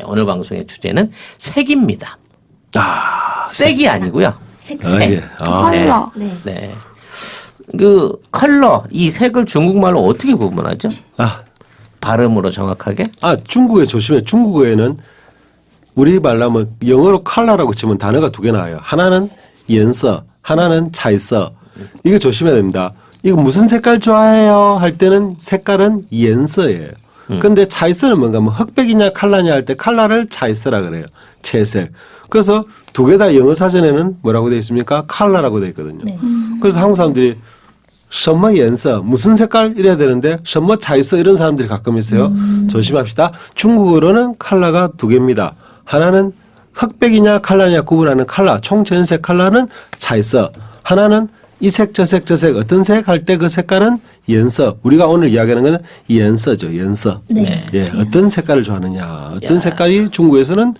오늘 방송의 주제는 색입니다. 색이 아니고요. 색. 예. 컬러. 네. 네. 그 컬러 이 색을 중국말로 어떻게 구분하죠? 발음으로 정확하게? 중국에 조심해. 중국어에는 우리 말로 하면 영어로 컬러라고 치면 단어가 두 개 나와요. 하나는 연서, 하나는 차이서. 이거 조심해야 됩니다. 이거 무슨 색깔 좋아해요? 할 때는 색깔은 연서예요. 근데 차이서는 뭔가 뭐 흑백이냐 컬러냐 할 때 컬러를 차이서라 그래요. 채색. 그래서 두 개 다 영어 사전에는 뭐라고 되어 있습니까? 컬러라고 되어 있거든요. 네. 그래서 한국 사람들이 什么颜色 무슨 색깔 이래야 되는데 什么차이서 이런 사람들이 가끔 있어요. 조심합시다. 중국어로는 컬러가 두 개입니다. 하나는 흑백이냐 컬러냐 구분하는 컬러 총전색 컬러는 차이서. 하나는 이 색 저 색 저 색 어떤 색 할 때 그 색깔은 연서. 우리가 오늘 이야기하는 거는 연서죠. 연서. 네. 예, 어떤 색깔을 좋아하느냐. 어떤 색깔이 중국에서는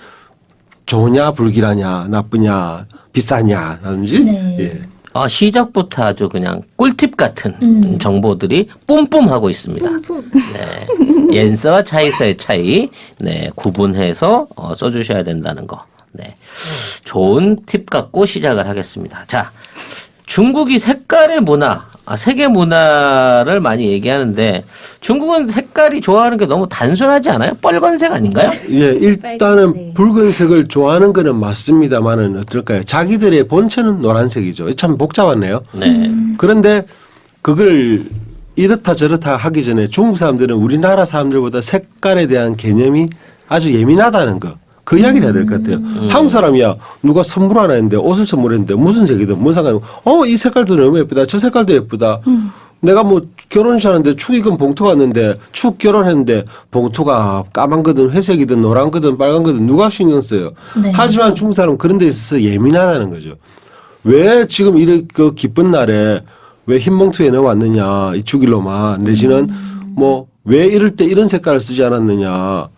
좋으냐 불길하냐 나쁘냐 비싸냐 하든지. 네. 예. 시작부터 아주 그냥 꿀팁 같은 정보들이 뿜뿜하고 있습니다. 네. 옌서와 차이서의 차이, 네, 구분해서 써주셔야 된다는 거. 네. 좋은 팁 갖고 시작을 하겠습니다. 자, 중국이 색깔의 문화, 색의 문화를 많이 얘기하는데 중국은 색깔이 좋아하는 게 너무 단순하지 않아요? 빨간색 아닌가요? 예, 일단은 네. 붉은색을 좋아하는 거는 맞습니다만은 어떨까요? 자기들의 본체는 노란색이죠. 참 복잡하네요. 네. 그런데 그걸 이렇다 저렇다 하기 전에 중국 사람들은 우리나라 사람들보다 색깔에 대한 개념이 아주 예민하다는 거. 그 이야기를 해야 될 것 같아요. 한국 사람이야 누가 선물 하나 했는데 옷을 선물했는데 무슨 색이든 뭔 상관이고 이 색깔도 너무 예쁘다 저 색깔도 예쁘다. 내가 뭐 결혼식 하는데 축의금 봉투가 왔는데 축 결혼했는데 봉투가 까만 거든 회색이든 노란 거든 빨간 거든 누가 신경 써요. 네. 하지만 중국 사람은 그런 데 있어서 예민하다는 거죠. 왜 지금 이렇게 그 기쁜 날에 왜 흰 봉투에 넣어왔느냐 이 축일로만 내지는 뭐 왜 이럴 때 이런 색깔을 쓰지 않았느냐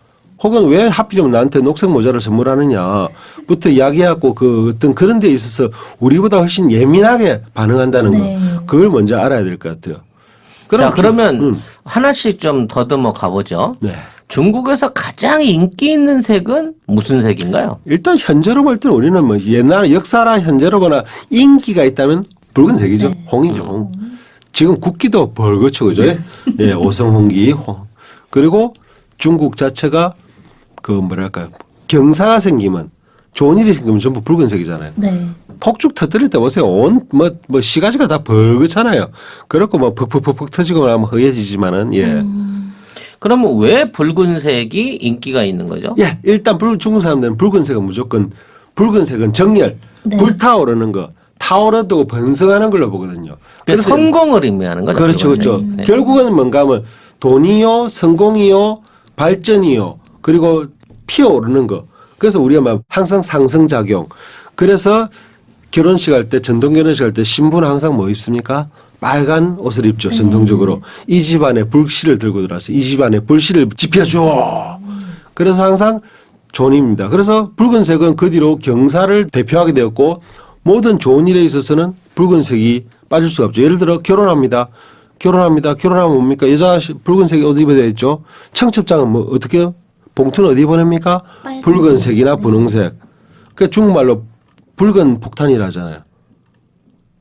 혹은 왜 하필이면 나한테 녹색 모자를 선물하느냐부터 이야기하고 그 어떤 그런 데 있어서 우리보다 훨씬 예민하게 반응한다는 네. 거 그걸 먼저 알아야 될 것 같아요. 자, 그러면 하나씩 좀 더듬어 가보죠. 네. 중국에서 가장 인기 있는 색은 무슨 색인가요? 일단 현재로 볼 때는 우리는 뭐 옛날 역사나 현재로 보나 인기가 있다면 붉은색이죠. 홍이죠. 홍. 지금 국기도 벌겋죠. 그죠? 예, 오성홍기. 그리고 중국 자체가 그 뭐랄까요. 경사가 생기면 좋은 일이 생기면 전부 붉은색이잖아요. 네. 폭죽 터뜨릴 때 보세요. 뭐 시가지가 다 벌겋잖아요. 그렇고 뭐 퍽퍽퍽퍽 터지고 나면 허해지지만은 예. 그러면 왜 붉은색이 인기가 있는 거죠? 예, 일단 중국 사람들은 붉은색은 무조건 붉은색은 정열, 네. 불타오르는 거, 타오르고 번성하는 걸로 보거든요. 그래서 성공을 의미하는 거죠. 그렇죠, 그렇죠. 붉은색이. 네. 결국은 뭔가 하면 돈이요, 성공이요, 발전이요, 그리고 피어오르는 거. 그래서 우리가 막 항상 상승작용. 그래서 결혼식 할 때, 전통 결혼식 할 때 신부는 항상 뭐 입습니까? 빨간 옷을 입죠, 전통적으로. 이 집안에 불씨를 들고 들어와서 이 집안에 불씨를 지펴줘. 그래서 항상 존입니다. 그래서 붉은색은 그 뒤로 경사를 대표하게 되었고 모든 좋은 일에 있어서는 붉은색이 빠질 수가 없죠. 예를 들어 결혼합니다. 결혼하면 뭡니까? 여자 붉은색이 어디 입어야 되겠죠? 청첩장은 뭐 어떻게 봉투는 어디 보냅니까? 빨간. 붉은색이나 분홍색. 그 중국말로 붉은 폭탄이라 하잖아요.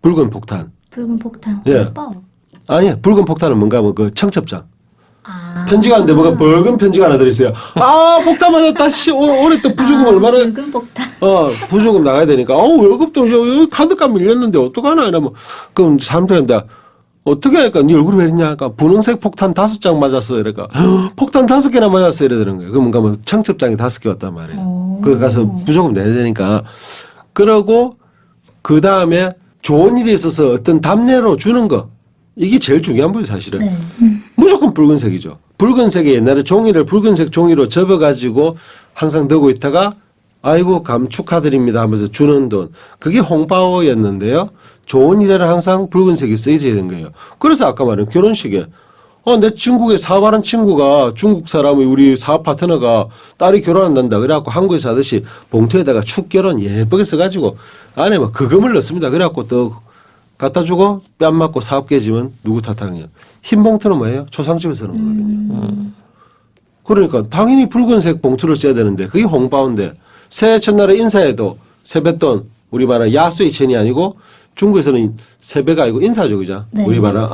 붉은 폭탄. 붉은 폭탄. 예. 오빠. 아니, 붉은 폭탄은 뭔가 뭐 그 청첩장. 아. 편지가 왔는데 뭐가 붉은 편지가 하나 들어있어요. 폭탄 맞았다. 올해 또 부조금 얼마나. 붉은 폭탄. 부조금 나가야 되니까. 월급도 여기 카드값 밀렸는데 어떡하나. 이러면. 그럼 사람들한테 어떻게 하니까 네 얼굴이 왜 이러냐. 그러니까 분홍색 폭탄 5장 맞았어. 이러니까 폭탄 5개나 맞았어. 이러더라는 거예요. 그럼 뭔가 청첩장이 5개 왔단 말이에요. 거기 가서 부조금 내야 되니까. 그러고 그 다음에 좋은 일이 있어서 어떤 답례로 주는 거. 이게 제일 중요한 거예요, 사실은. 네. 무조건 붉은색이죠. 붉은색에 옛날에 종이를 붉은색 종이로 접어가지고 항상 넣고 있다가 아이고 축하드립니다 하면서 주는 돈. 그게 홍바오였는데요. 좋은 일에는 항상 붉은색이 쓰여져야 되는 거예요. 그래서 아까 말한 결혼식에 내 중국에 사업하는 친구가 중국 사람이 우리 사업 파트너가 딸이 결혼한단다. 그래갖고 한국에서 하듯이 봉투에다가 축결혼 예쁘게 써가지고 안에 막 그금을 넣습니다. 그래갖고 또 갖다 주고 뺨 맞고 사업 깨지면 누구 탓하느냐. 흰 봉투는 뭐예요? 초상집에서 쓰는 거거든요. 그러니까 당연히 붉은색 봉투를 써야 되는데 그게 홍바오인데 새해 첫날에 인사해도 세뱃돈 우리 말은 야수이천이 아니고 중국에서는 세배가 아니고 인사죠, 그죠? 네. 우리 말은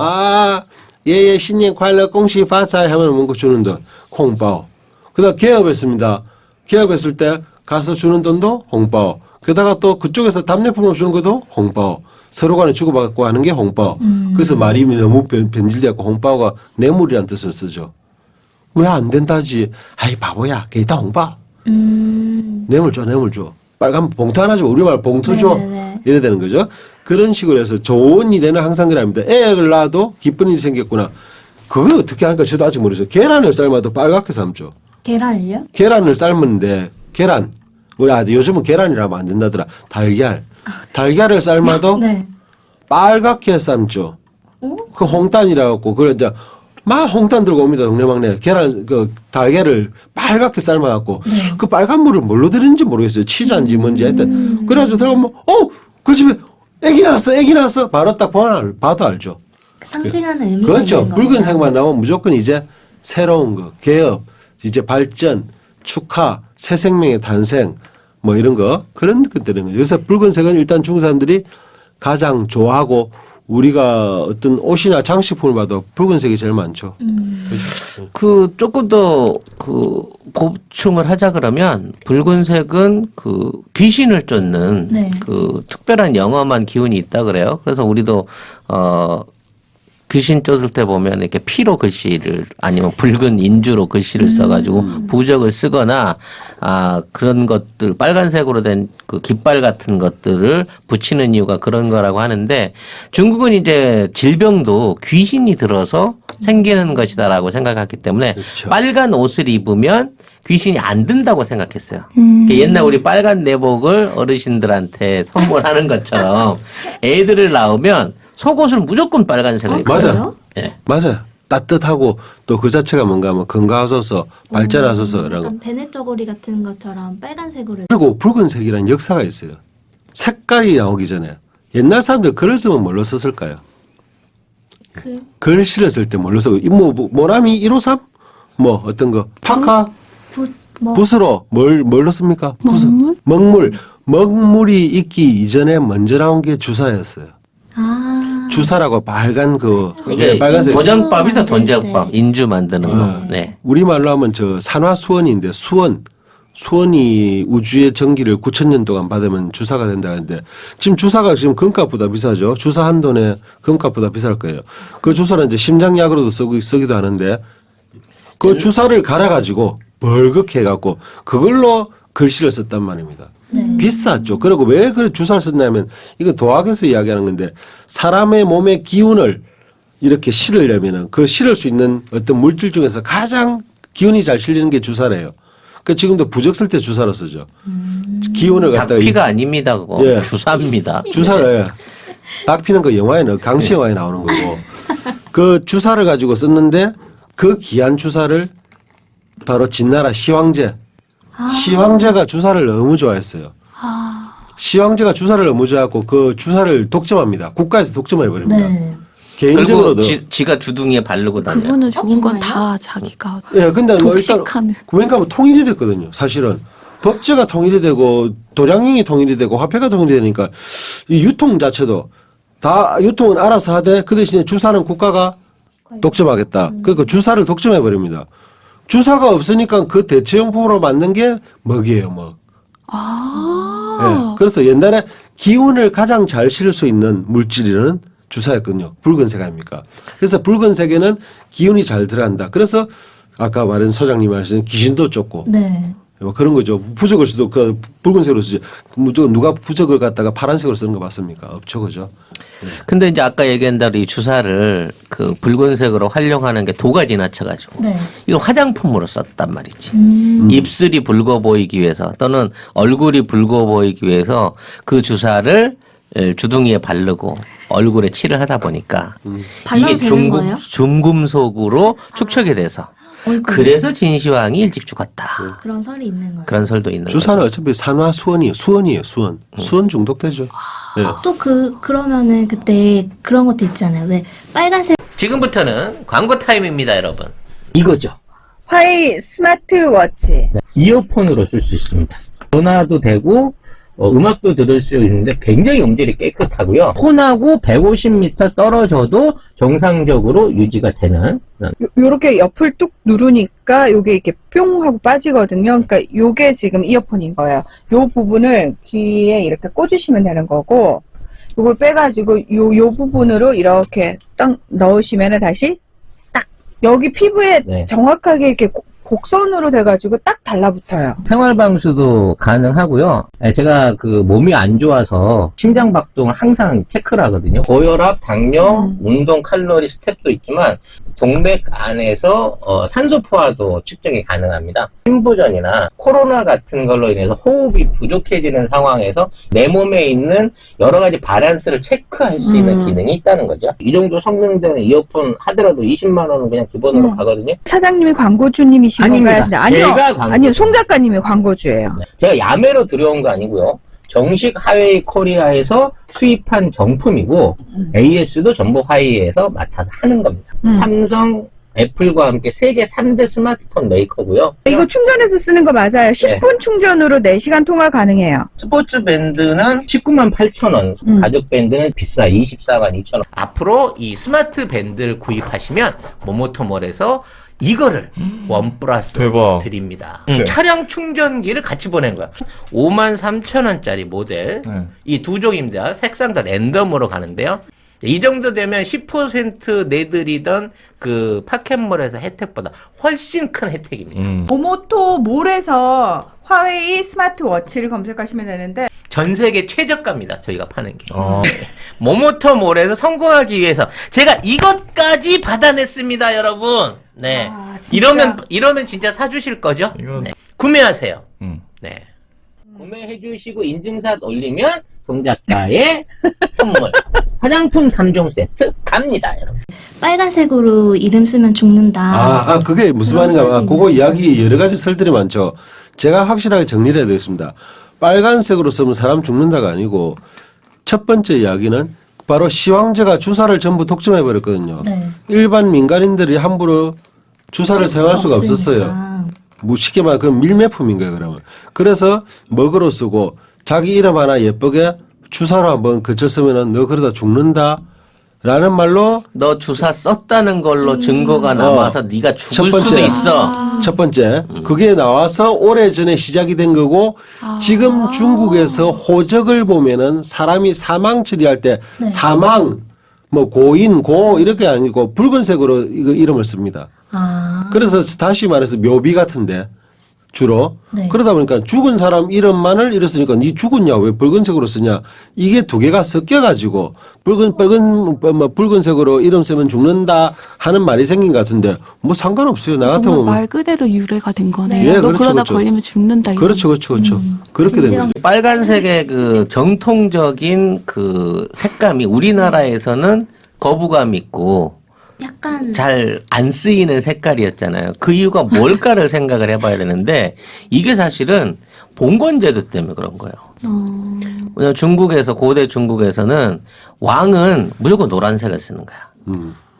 예예 신년快乐 恭喜发财 하면 뭔가 주는 돈 홍바오. 그다음 개업했습니다. 개업했을 때 가서 주는 돈도 홍바오. 게다가 또 그쪽에서 답례품을 주는 것도 홍바오. 서로 간에 주고받고 하는 게 홍바오. 그래서 말이 너무 변질되었고 홍바오가 뇌물이라는 뜻을 쓰죠. 왜 안 된다지? 아이 바보야, 그게 다 홍바오. 뇌물 줘, 뇌물 줘. 빨간 봉투 하나 줘. 우리말 봉투 줘. 네네네. 이래야 되는 거죠. 그런 식으로 해서 좋은 일에는 항상 그럽니다. 애를 낳아도 기쁜 일이 생겼구나. 그걸 어떻게 하니까 저도 아직 모르겠어요. 계란을 삶아도 빨갛게 삶죠. 계란을요? 계란을 삶는데 계란. 우리 요즘은 계란이라면 안 된다더라. 달걀. 달걀을 삶아도 네. 빨갛게 삶죠. 그 홍단이라 갖고 그걸 이제 막 홍단 들고 옵니다. 동네방네 계란 그 달걀을 빨갛게 삶아갖고 그 빨간 물을 뭘로 들이는지 모르겠어요. 치자인지 뭔지 하여튼 그래가지고 들어가면 그 집에 애기 나왔어 바로 딱 봐도 알죠. 상징하는 의미가 그렇죠. 있는 거예요. 붉은색만 나오면 무조건 이제 새로운 거 개업 이제 발전 축하 새 생명의 탄생 뭐 이런 거 그런 것들인 거죠. 그래서 붉은색은 일단 중국 사람들이 가장 좋아하고 우리가 어떤 옷이나 장식품을 봐도 붉은색이 제일 많죠. 그렇죠? 그 조금 더 그 보충을 하자 그러면 붉은색은 그 귀신을 쫓는 네. 그 특별한 영험한 기운이 있다 그래요. 그래서 우리도 귀신 쫓을 때 보면 이렇게 피로 글씨를 아니면 붉은 인주로 글씨를 써가지고 부적을 쓰거나 그런 것들 빨간색으로 된 그 깃발 같은 것들을 붙이는 이유가 그런 거라고 하는데 중국은 이제 질병도 귀신이 들어서 생기는 것이다라고 생각했기 때문에 그렇죠. 빨간 옷을 입으면 귀신이 안 든다고 생각했어요. 그러니까 옛날 우리 빨간 내복을 어르신들한테 선물하는 것처럼 애들을 낳으면 속옷을 무조건 빨간색을 입어요. 맞아. 그래요? 예. 맞아요. 따뜻하고 또 그 자체가 뭔가 하면 건강하소서 발전하소서라고. 약간 베네저고리 같은 것처럼 빨간색으로. 그리고 붉은색이라는 역사가 있어요. 색깔이 나오기 전에 옛날 사람들 글을 쓰면 뭘로 썼을까요? 글씨를 쓸 때 뭘로 써? 모나미 153? 뭐 어떤 거 파카 뭐 붓으로 뭘로 씁니까? 먹물. 먹물이 있기 이전에 먼저 나온 게 주사였어요. 주사라고 빨간 이게 빨간색 도전밥이다 만들 돈전밥 때. 인주 만드는 거. 네. 우리말로 하면 저 산화수원인데 수원이 우주의 전기를 9,000년 동안 받으면 주사가 된다는데 지금 주사가 지금 금값보다 비싸죠. 주사 한 돈에 금값보다 비쌀 거예요. 그 주사는 이제 심장약으로도 쓰기도 하는데 그 주사를 갈아가지고 벌겋게 해갖고 그걸로 글씨를 썼단 말입니다. 비쌌죠. 그리고 왜 그 주사를 썼냐면 이거 도학에서 이야기하는 건데 사람의 몸의 기운을 이렇게 실으려면은 그 실을 수 있는 어떤 물질 중에서 가장 기운이 잘 실리는 게 주사래요. 그 지금도 부적 쓸 때 주사로 쓰죠. 기운을 갖다가 닭피가 아닙니다. 그거 예. 주사입니다. 주사를 닭 피는 거 영화에는 강시 영화에 나오는 거고 그 주사를 가지고 썼는데 그 귀한 주사를 바로 진나라 시황제. 시황제가 주사를 너무 좋아했어요. 시황제가 주사를 너무 좋아하고 그 주사를 독점합니다. 국가에서 독점을 해버립니다. 네. 그리고 개인적으로도. 지가 주둥이에 바르고 다녀요. 그분은 좋은 건 정말요? 다 자기가 예, 근데 뭐 일단 독식하는. 그러니까 뭐 통일이 됐거든요. 사실은 법제가 통일이 되고 도량령이 통일이 되고 화폐가 통일이 되니까 이 유통 자체도 다 유통은 알아서 하되 그 대신에 주사는 국가가 독점하겠다. 그러니까 주사를 독점해 버립니다. 주사가 없으니까 그 대체용품으로 만든 게 먹이에요, 먹. 예, 그래서 옛날에 기운을 가장 잘 실을 수 있는 물질은 주사였거든요. 붉은색 아닙니까? 그래서 붉은색에는 기운이 잘 들어간다. 그래서 아까 말한 소장님 하시는 귀신도 쫓고 네. 뭐 그런 거죠. 부적을 써도 그 붉은색으로 쓰죠. 무조건 누가 부적을 갖다가 파란색으로 쓰는 거 맞습니까? 없죠, 그죠? 근데 이제 아까 얘기한 대로 이 주사를 그 붉은색으로 활용하는 게 도가 지나쳐가지고 네. 이걸 화장품으로 썼단 말이지. 입술이 붉어 보이기 위해서 또는 얼굴이 붉어 보이기 위해서 그 주사를 주둥이에 바르고 얼굴에 칠을 하다 보니까 발라도 이게 되는 거예요? 중금속으로 축적이 돼서 그래서 진시황이 일찍 죽었다. 그런 설이 있는 거예요. 그런 설도 있는 주사는 거죠. 어차피 산화수원이에요. 수원. 수원 중독되죠. 예. 또 그러면은 그때 그런 것도 있잖아요. 왜 빨간색 지금부터는 광고 타임입니다, 여러분. 이거죠. 화웨이 스마트워치. 이어폰으로 쓸 수 있습니다. 전화도 되고 음악도 들을 수 있는데 굉장히 음질이 깨끗하고요. 폰하고 150m 떨어져도 정상적으로 유지가 되는 요렇게 옆을 뚝 누르니까 요게 이렇게 뿅 하고 빠지거든요. 그러니까 요게 지금 이어폰인 거예요. 요 부분을 귀에 이렇게 꽂으시면 되는 거고, 요걸 빼가지고 요 부분으로 이렇게 딱 넣으시면은 다시 딱 여기 피부에 네. 정확하게 이렇게 곡선으로 돼가지고 딱 달라붙어요. 생활방수도 가능하고요. 제가 그 몸이 안 좋아서 심장박동을 항상 체크를 하거든요. 고혈압, 당뇨, 운동, 칼로리, 스텝도 있지만 동맥 안에서 산소 포화도 측정이 가능합니다. 심부전이나 코로나 같은 걸로 인해서 호흡이 부족해지는 상황에서 내 몸에 있는 여러 가지 바란스를 체크할 수 있는 기능이 있다는 거죠. 이 정도 성능 되는 이어폰 하더라도 20만 원은 그냥 기본으로 가거든요. 사장님이 광고주님이신 아닙니다. 건가요? 아니요. 제가 광고주. 아니요. 송 작가님이 광고주예요. 제가 야매로 들어온 거 아니고요. 정식 화웨이 코리아에서 수입한 정품이고 AS도 전부 화웨이에서 맡아서 하는 겁니다. 삼성, 애플과 함께 세계 3대 스마트폰 메이커고요. 이거 충전해서 쓰는 거 맞아요. 10분 충전으로 4시간 통화 가능해요. 스포츠 밴드는 19만 8천 원, 가죽 밴드는 비싸 24만 2천 원. 앞으로 이 스마트 밴드를 구입하시면 모모토몰에서 이거를 원 플러스 대박. 드립니다. 네. 차량 충전기를 같이 보낸 거야. 5만 3천 원짜리 모델. 네. 이 두 종입니다. 색상 다 랜덤으로 가는데요. 이 정도 되면 10% 내드리던 그 파켓몰에서 혜택보다 훨씬 큰 혜택입니다. 모모토 몰에서 화웨이 스마트워치를 검색하시면 되는데 전 세계 최저가입니다. 저희가 파는 게. 모모토 몰에서 성공하기 위해서 제가 이것까지 받아냈습니다, 여러분. 네. 아, 진짜. 이러면 진짜 사주실 거죠? 이건- 네. 구매하세요. 음. 네. 구매해주시고 인증샷 올리면 송 작가의 선물 화장품 3종 세트 갑니다, 여러분. 빨간색으로 이름 쓰면 죽는다. 그게 무슨 그런 말인가. 설이 그거 있나요? 이야기 여러 가지 설들이 많죠. 제가 확실하게 정리를 해야 되겠습니다. 빨간색으로 쓰면 사람 죽는다가 아니고 첫 번째 이야기는 바로 시황제가 주사를 전부 독점해 버렸거든요. 네. 일반 민간인들이 함부로 주사를 사용할 수가 없었어요. 뭐 쉽게 말하면 그건 밀매품인 거예요, 그러면. 그래서 먹으로 쓰고 자기 이름 하나 예쁘게 주사로 한번 그쳤으면은 너 그러다 죽는다. 라는 말로 너 주사 썼다는 걸로 증거가 남아서 네가 죽을 첫 수도 번째. 있어. 첫 번째, 그게 나와서 오래전에 시작이 된 거고, 지금 중국에서 호적을 보면은 사람이 사망 처리할 때 사망, 뭐 고인, 고 이렇게 아니고 붉은색으로 이거 이름을 씁니다. 그래서 다시 말해서 묘비 같은데 주로 네. 그러다 보니까 죽은 사람 이름만을 이랬으니까 니 죽었냐 왜 붉은색으로 쓰냐 이게 두 개가 섞여가지고 붉은색으로 이름 쓰면 죽는다 하는 말이 생긴 것 같은데 뭐 상관없어요. 나 정말 같으면 말 그대로 유래가 된 거네요. 예, 너 그렇죠, 그러다 그렇죠. 걸리면 죽는다. 이런. 그렇죠. 그렇게 되는 거죠. 빨간색의 그 정통적인 그 색감이 우리나라에서는 거부감 있고 약간 잘 안 쓰이는 색깔이었잖아요. 그 이유가 뭘까를 생각을 해봐야 되는데 이게 사실은 봉건제도 때문에 그런 거예요. 왜냐면 중국에서 고대 중국에서는 왕은 무조건 노란색을 쓰는 거야.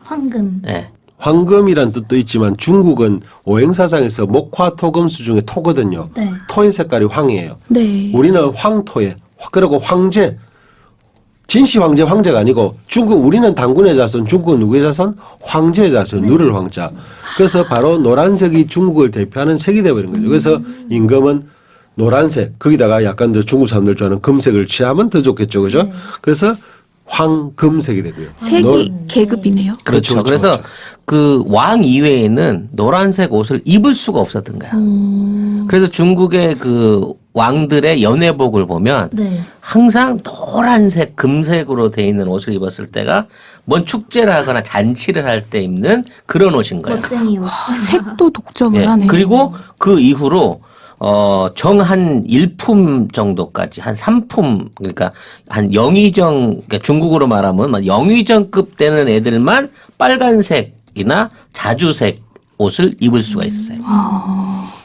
황금. 네. 황금이란 뜻도 있지만 중국은 오행사상에서 목화 토금수 중에 토거든요. 네. 토의 색깔이 황이에요. 네. 우리는 황토에 그리고 황제 진시 황제 황제가 아니고 중국 우리는 당군의 자손 중국은 누구의 자손 황제의 자손 누를 황자. 그래서 바로 노란색이 중국을 대표하는 색이 되어버린 거죠. 그래서 임금은 노란색 거기다가 약간 더 중국 사람들 좋아하는 금색을 취하면 더 좋겠죠, 그죠? 그래서 황금색이 되고요. 색이 계급이네요. 그렇죠. 그렇죠, 그래서 그렇죠. 그 왕 이외에는 노란색 옷을 입을 수가 없었던 거야. 그래서 중국의 그 왕들의 연회복을 보면 네. 항상 노란색, 금색으로 돼 있는 옷을 입었을 때가 뭔 축제를 하거나 잔치를 할 때 입는 그런 옷인 거예요. 멋쟁이 옷. 색도 독점을 예. 하네요. 그리고 그 이후로 정 한 1품 정도까지 한 3품 그러니까 한 영의정 그러니까 중국으로 말하면 영의정급 되는 애들만 빨간색이나 자주색 옷을 입을 수가 있어요.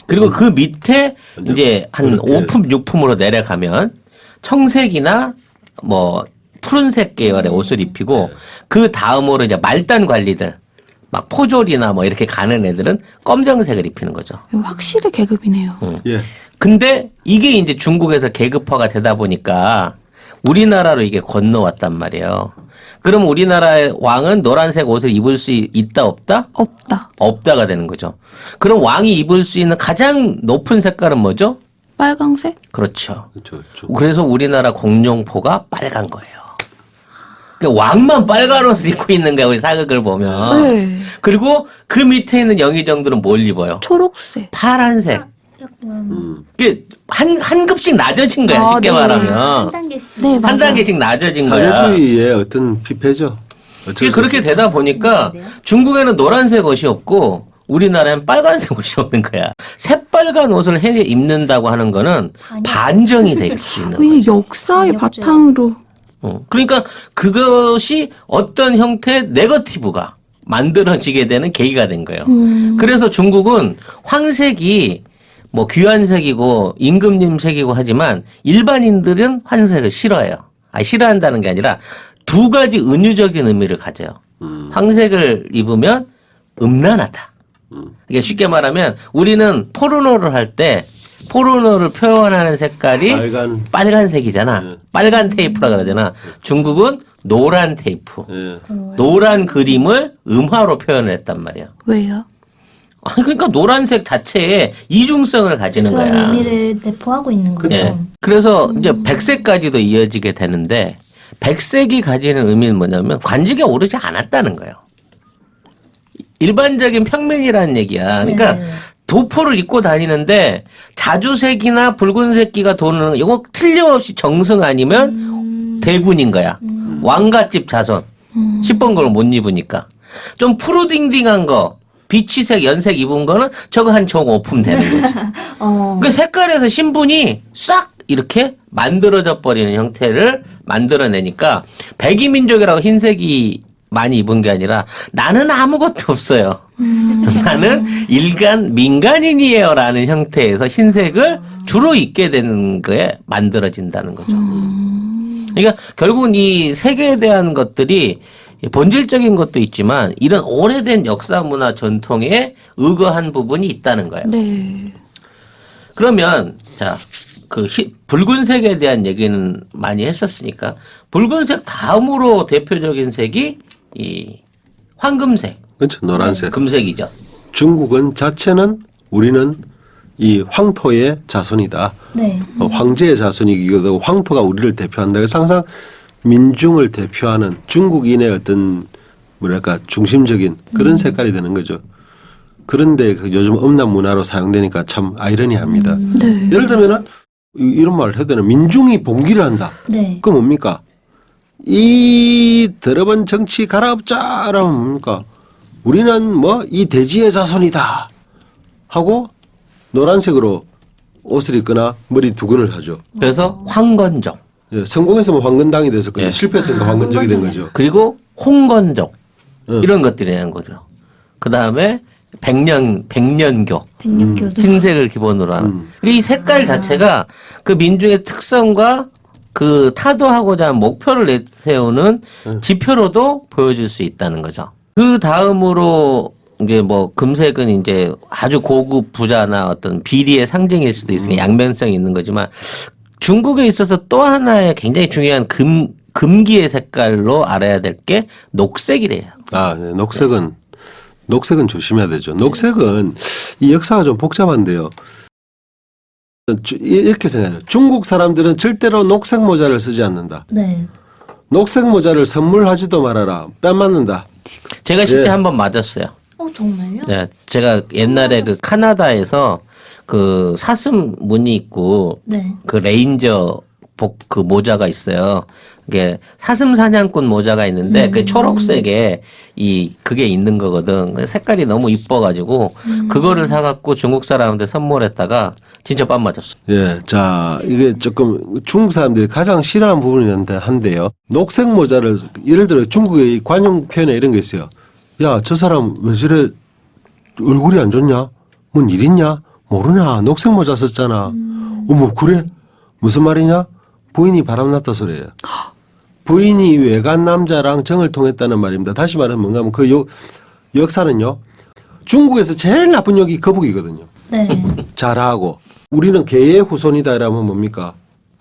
그리고 그 밑에 이제 한 그렇게. 5품, 6품으로 내려가면 청색이나 뭐 푸른색 계열의 옷을 입히고 그 다음으로 이제 말단 관리들 막 포졸이나 뭐 이렇게 가는 애들은 검정색을 입히는 거죠. 이거 확실히 계급이네요. 예. 근데 이게 이제 중국에서 계급화가 되다 보니까 우리나라로 이게 건너왔단 말이에요. 그럼 우리나라의 왕은 노란색 옷을 입을 수 있다 없다? 없다. 없다가 되는 거죠. 그럼 왕이 입을 수 있는 가장 높은 색깔은 뭐죠? 빨강색? 그렇죠. 저. 그래서 우리나라 공룡포가 빨간 거예요. 그러니까 왕만 빨간 옷을 입고 있는 거야, 우리 사극을 보면. 네. 그리고 그 밑에 있는 영의정들은 뭘 입어요? 초록색. 파란색. 약간 이게 한 급씩 낮아진 거야, 아, 쉽게 네. 말하면. 한 단계씩. 네, 맞아요. 한 단계씩 낮아진 거야. 사회주의의 어떤 피폐죠. 이게 그렇게 되다 보니까 중국에는 노란색 옷이 없고 우리나라엔 빨간색 옷이 없는 거야. 새빨간 옷을 해외 입는다고 하는 거는 반정이 될 수 있는 이 거죠. 역사의 역주행. 바탕으로. 그러니까 그것이 어떤 형태의 네거티브가 만들어지게 되는 계기가 된 거예요. 그래서 중국은 황색이 뭐 귀환색이고 임금님색이고 하지만 일반인들은 황색을 싫어해요. 싫어한다는 게 아니라 두 가지 은유적인 의미를 가져요. 황색을 입으면 음란하다. 이게 쉽게 말하면 우리는 포르노를 할 때 포르노를 표현하는 색깔이 빨간색이잖아. 예. 빨간 테이프라 그러잖아. 중국은 노란 테이프. 예. 노란 그림을 음화로 표현을 했단 말이야. 왜요? 그러니까 노란색 자체에 이중성을 가지는 그런 거야. 의미를 내포하고 있는 거죠. 예. 그래서 이제 백색까지도 이어지게 되는데 백색이 가지는 의미는 뭐냐면 관직에 오르지 않았다는 거예요. 일반적인 평민이라는 얘기야. 그러니까 네. 도포를 입고 다니는데 자주색이나 붉은색기가 도는 이거 틀림없이 정승 아니면 대군인 거야. 왕갓집 자손. 10번 걸 못 입으니까. 좀 푸르딩딩한 거 비치색 연색 입은 거는 저거 한 정오품 되는 거지. 그 색깔에서 신분이 싹 이렇게 만들어져 버리는 형태를 만들어내니까 백이민족이라고 흰색이 많이 입은 게 아니라 나는 아무것도 없어요. 나는 일간 민간인이에요 라는 형태에서 흰색을 주로 입게 되는 거에 만들어진다는 거죠. 그러니까 결국은 이 색에 대한 것들이 본질적인 것도 있지만 이런 오래된 역사 문화 전통에 의거한 부분이 있다는 거예요. 네. 그러면 자, 붉은색에 대한 얘기는 많이 했었으니까 붉은색 다음으로 대표적인 색이 이 황금색, 그렇죠. 노란색. 금색이죠. 중국은 자체는 우리는 이 황토의 자손이다. 네. 황제의 자손이기도 하고 황토가 우리를 대표한다. 그래서 항상 민중을 대표하는 중국인의 어떤 뭐랄까 중심적인 그런 색깔이 되는 거죠. 그런데 요즘 음란 문화로 사용되니까 참 아이러니합니다. 네. 예를 들면은 이런 말을 해야 되나 민중이 봉기를 한다. 네. 그건 뭡니까? 이 더러운 정치 갈아엎자라면 뭡니까? 우리는 뭐 이 대지의 자손이다 하고 노란색으로 옷을 입거나 머리 두근을 하죠. 그래서 황건적 예, 성공했으면 황건당이 됐을 거예요. 예. 실패했으니까 황건적이 된 거죠. 그리고 홍건적 이런 것들이라는 거죠. 그 다음에 백년교 백육교도. 흰색을 기본으로 하는 이 색깔 자체가 그 민중의 특성과 그 타도하고자 하는 목표를 내세우는 지표로도 보여줄 수 있다는 거죠. 그 다음으로 이제 뭐 금색은 이제 아주 고급 부자나 어떤 비리의 상징일 수도 있으니까 양면성이 있는 거지만 중국에 있어서 또 하나의 굉장히 중요한 금기의 색깔로 알아야 될 게 녹색이래요. 아, 네. 녹색은 조심해야 되죠. 녹색은 이 역사가 좀 복잡한데요. 이렇게 생각해요. 중국 사람들은 절대로 녹색 모자를 쓰지 않는다. 네. 녹색 모자를 선물하지도 말아라. 뺨 맞는다. 제가 실제 예. 한번 맞았어요. 정말요? 네, 제가 옛날에 그 카나다에서 그 사슴 무늬 있고 네. 그 레인저 그 모자가 있어요. 이게 사슴 사냥꾼 모자가 있는데 그 초록색에 그게 있는 거거든. 색깔이 너무 이뻐가지고 그거를 사갖고 중국 사람한테 선물했다가 진짜 뺨 맞았어. 예, 자 이게 조금 중국 사람들이 가장 싫어하는 부분이 한데요. 녹색 모자를 예를 들어 중국의 관용 표현에 이런 게 있어요. 야, 저 사람 왜 저래 얼굴이 안 좋냐? 뭔 일 있냐? 모르냐? 녹색 모자 썼잖아. 어머 그래? 무슨 말이냐? 부인이 바람났다 소리예요. 부인이 외간 남자랑 정을 통했다는 말입니다. 다시 말하면 뭔가 하면 그 역사는요. 중국에서 제일 나쁜 역이 거북이거든요. 네. 잘하고 우리는 개의 후손이다 이러면 뭡니까?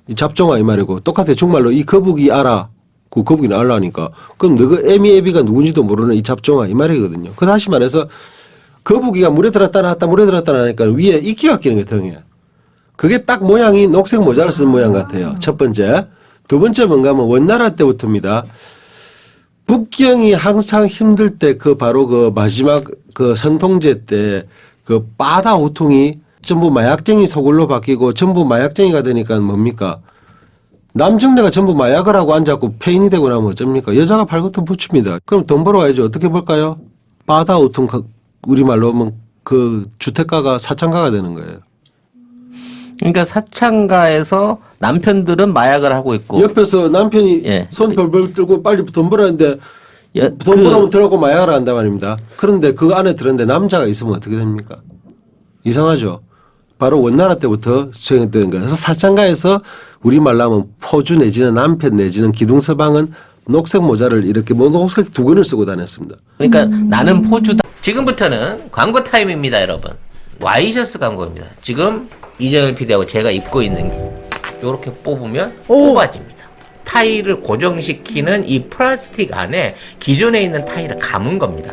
이 잡종아 이 말이고 똑같아 중말로 이 거북이 알아. 그 거북이는 알라니까. 그럼 너가 애미애비가 누군지도 모르는 이 잡종아 이 말이거든요. 그 다시 말해서 거북이가 물에 들었다 나왔다 물에 들었다 나니까 위에 이끼가 끼는 게 등이에요. 그게 딱 모양이 녹색 모자를 쓴 모양 같아요. 첫 번째. 두 번째 뭔가 하면 원나라 때부터입니다. 북경이 한창 힘들 때 그 바로 그 마지막 그 선통제 때 그 바다 호통이 전부 마약쟁이 소굴로 바뀌고 전부 마약쟁이가 되니까 뭡니까? 남정네가 전부 마약을 하고 앉았고 폐인이 되고 나면 어쩝니까? 여자가 발버둥 붙입니다. 그럼 돈 벌어와야지. 어떻게 벌까요? 바다 호통 우리말로 하면 그 주택가가 사창가가 되는 거예요. 그러니까 사창가에서 남편들은 마약을 하고 있고 옆에서 남편이 예. 손 벌벌 들고 빨리 돈 벌었는데 예, 돈 벌어면 들어가고 마약을 한단 말입니다. 그런데 그 안에 들었는데 남자가 있으면 어떻게 됩니까? 이상하죠. 바로 원나라 때부터 수행했던 거예요. 그래서 사창가에서 우리말로 하면 포주 내지는 남편 내지는 기둥서방은 녹색 모자를 이렇게 뭐 녹색 두건을 쓰고 다녔습니다. 그러니까 나는 포주다. 지금부터는 광고 타임입니다, 여러분. 와이셔츠 광고입니다. 지금 이정일 PD하고 제가 입고 있는 이렇게 뽑으면 뽑아집니다. 타일을 고정시키는 이 플라스틱 안에 기존에 있는 타일을 감은 겁니다.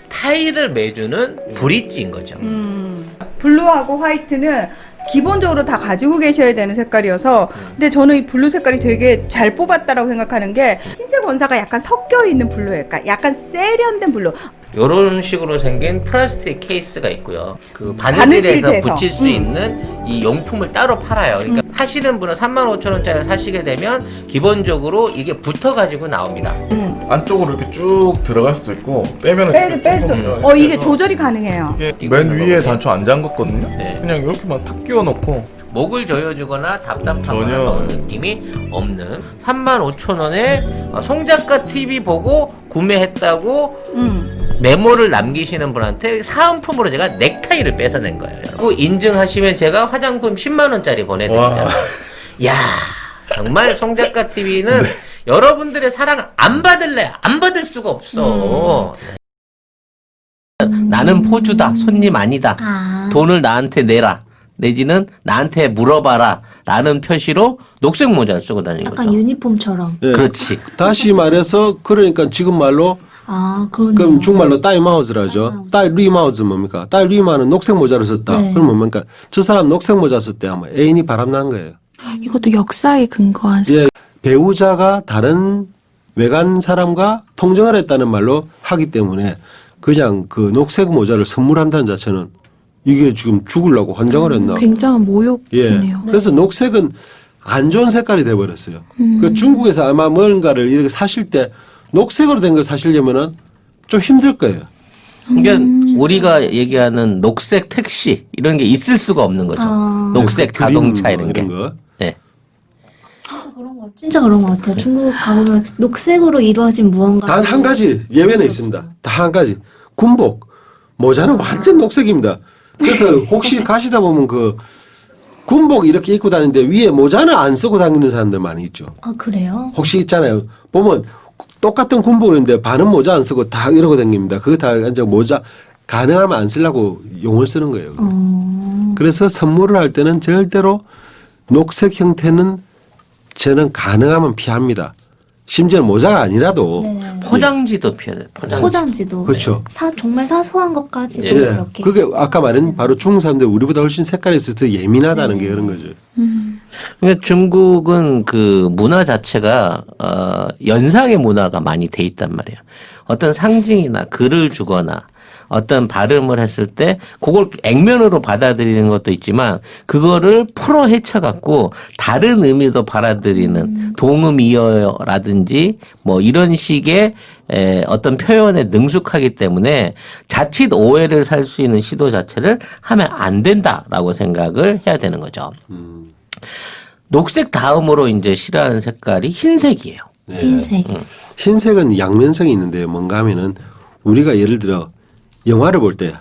타일을 매주는 브릿지인 거죠. 블루하고 화이트는 기본적으로 다 가지고 계셔야 되는 색깔이어서 근데 저는 이 블루 색깔이 되게 잘 뽑았다라고 생각하는 게 흰색 원사가 약간 섞여 있는 블루예요. 그러니까 약간 세련된 블루. 이런 식으로 생긴 플라스틱 케이스가 있고요. 그 바느질도 바느질에서 해서. 붙일 수 있는 이 용품을 따로 팔아요. 그러니까 사시는 분은 35,000원짜리 사시게 되면 기본적으로 이게 붙어가지고 나옵니다. 안쪽으로 이렇게 쭉 들어갈 수도 있고 빼면은 빼도 이게 조절이 가능해요. 이게 맨 위에 단추 안 잠갔거든요. 네. 그냥 이렇게만 탁 끼워놓고 목을 조여주거나 답답하거나 전혀. 그런 느낌이 없는 35,000원에 송작가 TV 보고 구매했다고 메모를 남기시는 분한테 사은품으로 제가 넥타이를 뺏어낸 거예요. 그 인증하시면 제가 화장품 10만원짜리 보내드리잖아요. 야 정말 송작가 TV는 여러분들의 사랑을 안 받을래 안 받을 수가 없어. 나는 포주다 손님 아니다. 아. 돈을 나한테 내라. 내지는 나한테 물어봐라 라는 표시로 녹색 모자를 쓰고 다니는 약간 거죠. 유니폼처럼. 예. 그렇지. 다시 말해서 그러니까 지금 말로 아, 그러네요. 그럼 중말로 따이마우스라죠. 따이리마우스 뭡니까? 따이리마는 녹색 모자를 썼다. 네. 그럼 뭡니까? 저 사람 녹색 모자 썼대 하면 애인이 바람난 거예요. 이것도 역사에 근거한 예, 배우자가 다른 외간 사람과 통정을 했다는 말로 하기 때문에 그냥 그 녹색 모자를 선물한다는 자체는 이게 지금 죽으려고 환장을 했나? 굉장한 예. 모욕이네요. 그래서 녹색은 안 좋은 색깔이 돼버렸어요. 그 중국에서 아마 뭔가를 이렇게 사실 때 녹색으로 된 걸 사시려면은 좀 힘들 거예요. 그러니까 우리가 얘기하는 녹색 택시 이런 게 있을 수가 없는 거죠. 아. 녹색 그림 자동차 이런 뭐 게. 거. 네. 진짜 그런 것 같아요. 중국 가보면 녹색으로 이루어진 무언가. 단 한 가지 예외는 있습니다. 단 한 가지. 군복. 모자는 완전 녹색입니다. 그래서 혹시 가시다 보면 그 군복 이렇게 입고 다니는데 위에 모자는 안 쓰고 다니는 사람들 많이 있죠. 아, 그래요? 혹시 있잖아요. 보면 똑같은 군복인데 반은 모자 안 쓰고 다 이러고 다닙니다. 그거 다 이제 모자 가능하면 안 쓰려고 용을 쓰는 거예요. 그래서 선물을 할 때는 절대로 녹색 형태는 저는 가능하면 피합니다. 심지어는 모자가 아니라도 네. 포장지도 피해야 돼요. 포장지. 포장지도. 그렇죠. 정말 사소한 것까지도 예. 그렇게. 그게 아까 말한 바로 중국 사람들 우리보다 훨씬 색깔이 있어서 더 예민하다는 게 그런 거죠. 그러니까 중국은 그 문화 자체가 연상의 문화가 많이 돼 있단 말이에요. 어떤 상징이나 글을 주거나 어떤 발음을 했을 때 그걸 액면으로 받아들이는 것도 있지만 그거를 풀어 헤쳐갖고 다른 의미도 받아들이는 동음이어라든지 뭐 이런 식의 어떤 표현에 능숙하기 때문에 자칫 오해를 살 수 있는 시도 자체를 하면 안 된다라고 생각을 해야 되는 거죠. 녹색 다음으로 이제 싫어하는 색깔이 흰색이에요. 네. 흰색. 흰색은 양면성이 있는데요. 뭔가 하면은 우리가 예를 들어 영화를 볼 때